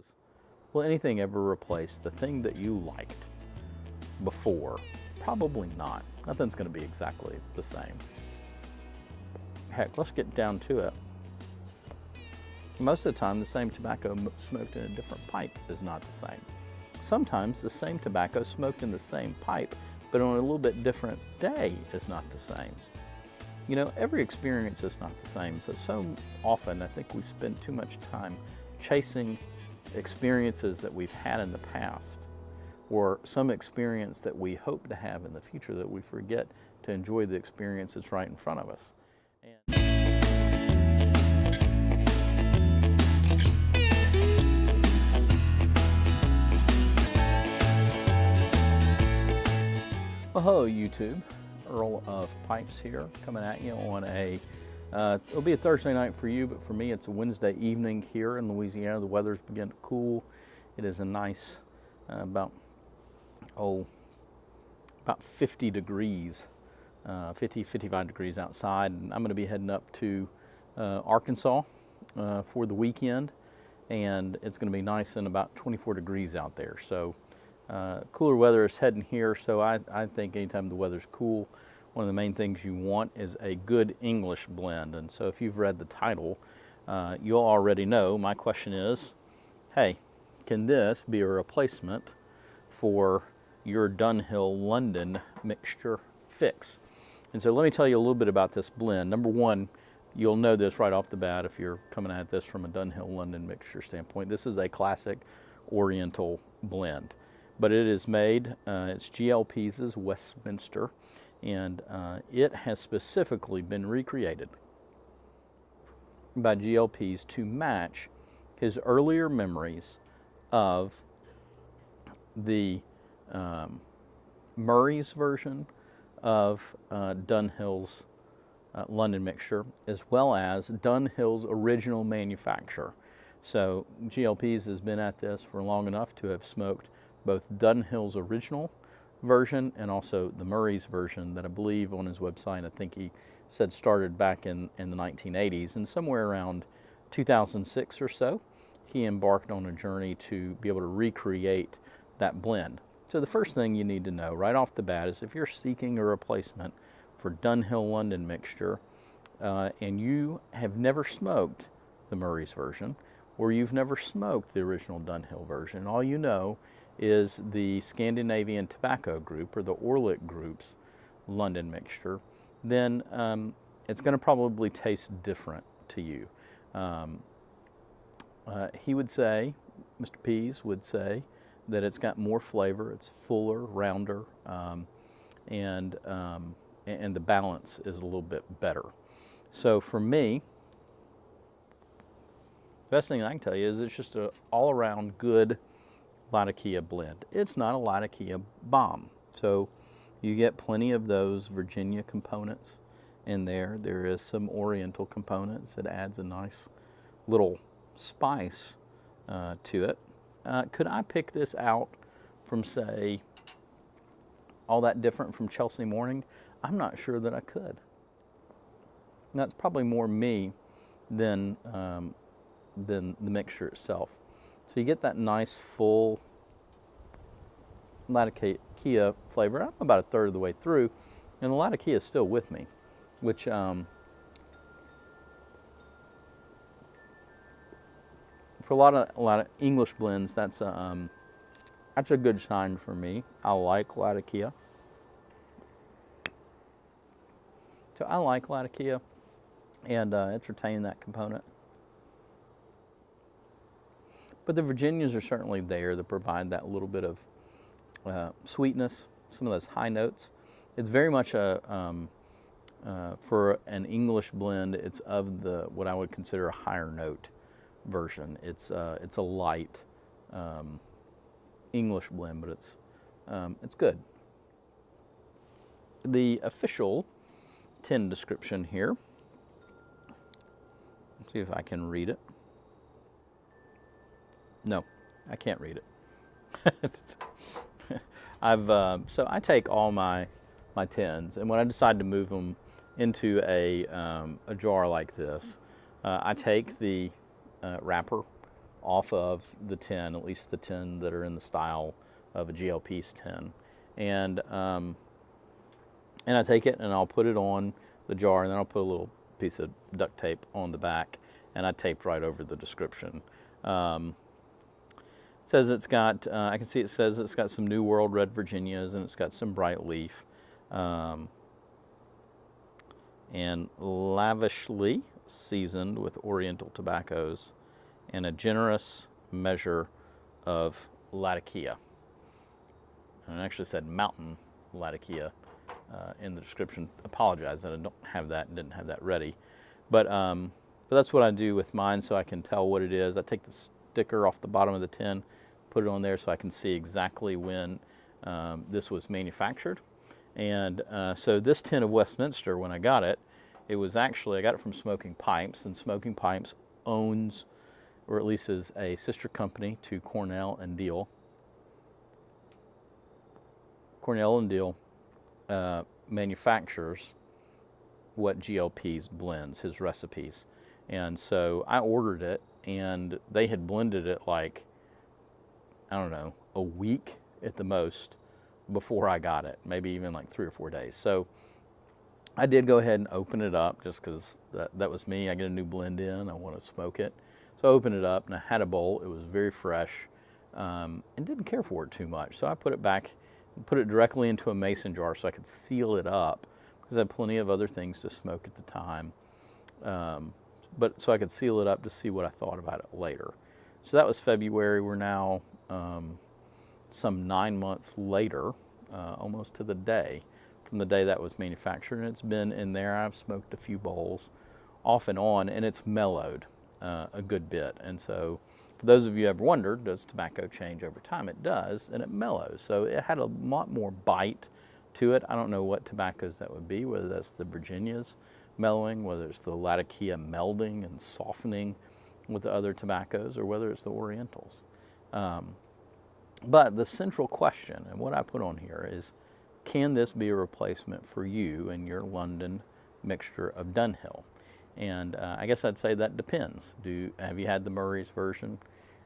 is, will anything ever replace the thing that you liked before? Probably not. Nothing's going to be exactly the same. Heck, let's get down to it. Most of the time, the same tobacco smoked in a different pipe is not the same. Sometimes the same tobacco smoked in the same pipe, but on a little bit different day is not the same. You know, every experience is not the same. So often I think we spend too much time chasing experiences that we've had in the past, or some experience that we hope to have in the future, that we forget to enjoy the experience that's right in front of us. Well, hello YouTube, Earl of Pipes here, coming at you on it'll be a Thursday night for you, but for me it's a Wednesday evening here in Louisiana. The weather's beginning to cool. It is a nice, about 50 degrees, 55 degrees outside, and I'm going to be heading up to Arkansas for the weekend, and it's going to be nice and about 24 degrees out there. So cooler weather is heading here, so I think anytime the weather's cool, one of the main things you want is a good English blend. And so if you've read the title, you'll already know my question is, hey, can this be a replacement for your Dunhill London mixture fix? And so let me tell you a little bit about this blend. Number one, you'll know this right off the bat if you're coming at this from a Dunhill London mixture standpoint. This is a classic Oriental blend. But it is made, it's GL Pease's Westminster, and it has specifically been recreated by GL Pease to match his earlier memories of the Murray's version of Dunhill's London mixture, as well as Dunhill's original manufacture. So GL Pease has been at this for long enough to have smoked both Dunhill's original version and also the Murray's version that I believe on his website, I think he said started back in the 1980s, and somewhere around 2006 or so, he embarked on a journey to be able to recreate that blend. So the first thing you need to know right off the bat is if you're seeking a replacement for Dunhill London mixture and you have never smoked the Murray's version, or you've never smoked the original Dunhill version, all you know is the Scandinavian Tobacco Group, or the Orlik Group's London mixture, then it's going to probably taste different to you. He would say, Mr. Pease would say, that it's got more flavor, it's fuller, rounder, and the balance is a little bit better. So for me, the best thing I can tell you is it's just an all-around good Latakia blend. It's not a Latakia bomb. So you get plenty of those Virginia components in there. There is some Oriental components that adds a nice little spice to it. Could I pick this out from, say, all that different from Chelsea Morning? I'm not sure that I could. And that's probably more me than the mixture itself. So you get that nice full Latakia flavor. I'm about a third of the way through, and the Latakia is still with me, which for a lot of English blends, that's a good sign for me. I like Latakia. So I like Latakia, and it's retaining that component. But the Virginias are certainly there to provide that little bit of sweetness, some of those high notes. It's very much for an English blend, it's of what I would consider a higher note version. It's a light English blend, but it's good. The official tin description here. Let's see if I can read it. No, I can't read it. So I take all my tins, and when I decide to move them into a jar like this, I take the wrapper off of the tin, at least the tin that are in the style of a GL Pease tin. And I take it and I'll put it on the jar, and then I'll put a little piece of duct tape on the back, and I taped right over the description. It says it's got, I can see it says it's got some New World Red Virginias, and it's got some Bright Leaf, and lavishly seasoned with Oriental tobaccos, and a generous measure of Latakia. And it actually said mountain Latakia in the description. Apologize that I don't have that and didn't have that ready. But that's what I do with mine, so I can tell what it is. I take the sticker off the bottom of the tin, put it on there so I can see exactly when this was manufactured. And so this tin of Westminster, when I got it, it was actually, I got it from Smoking Pipes, and Smoking Pipes owns, or at least is a sister company to Cornell and Deal. Cornell and Deal manufactures what GL Pease blends, his recipes. And so I ordered it, and they had blended it like, I don't know, a week at the most before I got it, maybe even like 3 or 4 days. So I did go ahead and open it up just because that was me. I get a new blend in, I want to smoke it. So I opened it up and I had a bowl. It was very fresh and didn't care for it too much. So I put it back and put it directly into a mason jar so I could seal it up, because I had plenty of other things to smoke at the time. But so I could seal it up to see what I thought about it later. So that was February. We're now some 9 months later, almost to the day from the day that was manufactured, and it's been in there. I've smoked a few bowls off and on, and it's mellowed a good bit. And so for those of you who ever wondered, does tobacco change over time? It does, and it mellows. So it had a lot more bite to it. I don't know what tobaccos that would be, whether that's the Virginias mellowing, whether it's the Latakia melding and softening with the other tobaccos, or whether it's the Orientals. But the central question, and what I put on here, is can this be a replacement for you and your London mixture of Dunhill? And I guess I'd say that depends. Have you had the Murray's version,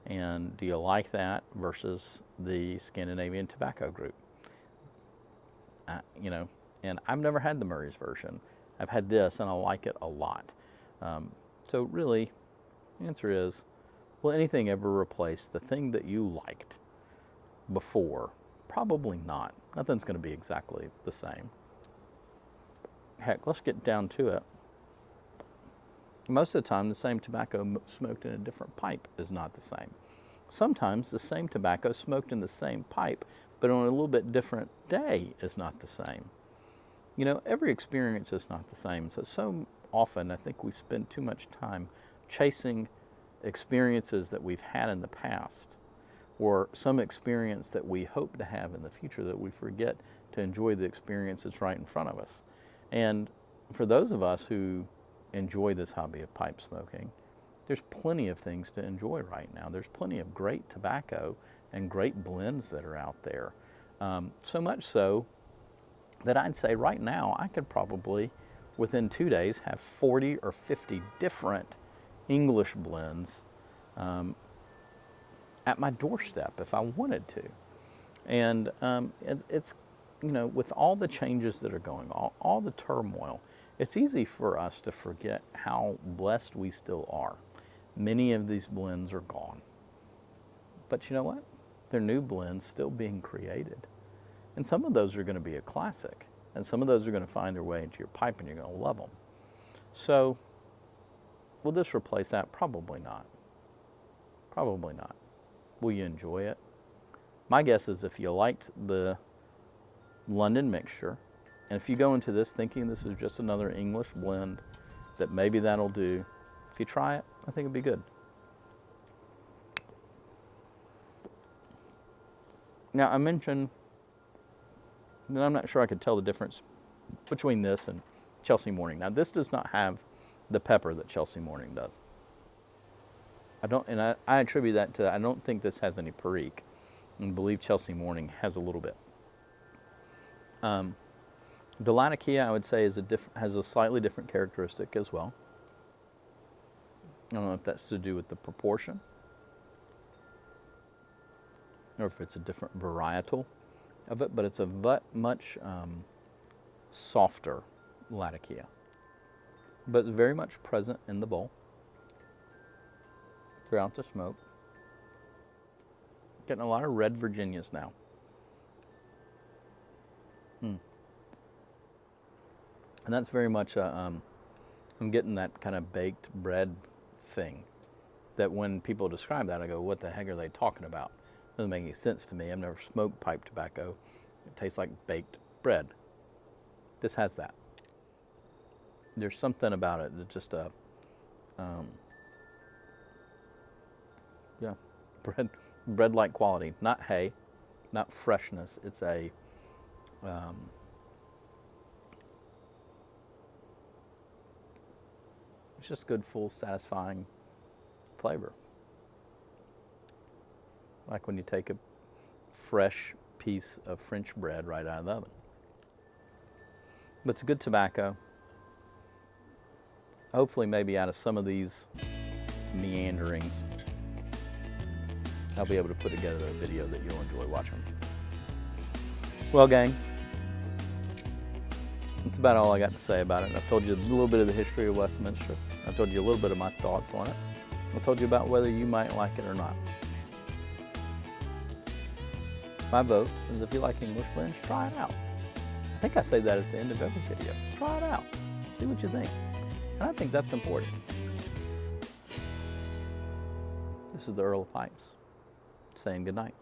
and do you like that versus the Scandinavian Tobacco Group? And I've never had the Murray's version. I've had this, and I like it a lot. So really, the answer is, will anything ever replace the thing that you liked before? Probably not. Nothing's going to be exactly the same. Heck, let's get down to it. Most of the time, the same tobacco smoked in a different pipe is not the same. Sometimes the same tobacco smoked in the same pipe, but on a little bit different day is not the same. Every experience is not the same. So often I think we spend too much time chasing experiences that we've had in the past, or some experience that we hope to have in the future, that we forget to enjoy the experience that's right in front of us. And for those of us who enjoy this hobby of pipe smoking, there's plenty of things to enjoy right now. There's plenty of great tobacco and great blends that are out there. So much so that I'd say right now I could probably, within 2 days, have 40 or 50 different English blends at my doorstep if I wanted to. And it's with all the changes that are going on, all the turmoil, it's easy for us to forget how blessed we still are. Many of these blends are gone. But you know what? They're new blends still being created. And some of those are going to be a classic. And some of those are going to find their way into your pipe, and you're going to love them. So will this replace that? Probably not. Probably not. Will you enjoy it? My guess is if you liked the London mixture, and if you go into this thinking this is just another English blend, that maybe that'll do, if you try it, I think it'd be good. Now, I mentioned that I'm not sure I could tell the difference between this and Chelsea Morning. Now, this does not have the pepper that Chelsea Morning does. I attribute that to, I don't think this has any Perique, and I believe Chelsea Morning has a little bit. The Latakia, I would say, has a slightly different characteristic as well. I don't know if that's to do with the proportion or if it's a different varietal of it, but it's a much softer Latakia. But it's very much present in the bowl throughout the smoke. Getting a lot of red Virginias now. And that's very much I'm getting that kind of baked bread thing that when people describe that, I go, what the heck are they talking about? Doesn't make any sense to me. I've never smoked pipe tobacco. It tastes like baked bread. This has that. There's something about it that's just a, yeah, bread-like quality. Not hay, not freshness. It's a, it's just good, full, satisfying flavor. Like when you take a fresh piece of French bread right out of the oven. But it's a good tobacco. Hopefully maybe out of some of these meanderings, I'll be able to put together a video that you'll enjoy watching. Well, gang, that's about all I got to say about it. I've told you a little bit of the history of Westminster. I've told you a little bit of my thoughts on it. I told you about whether you might like it or not. My vote is if you like English blends, try it out. I think I say that at the end of every video. Try it out. See what you think. And I think that's important. This is the Earl of Pipes saying good night.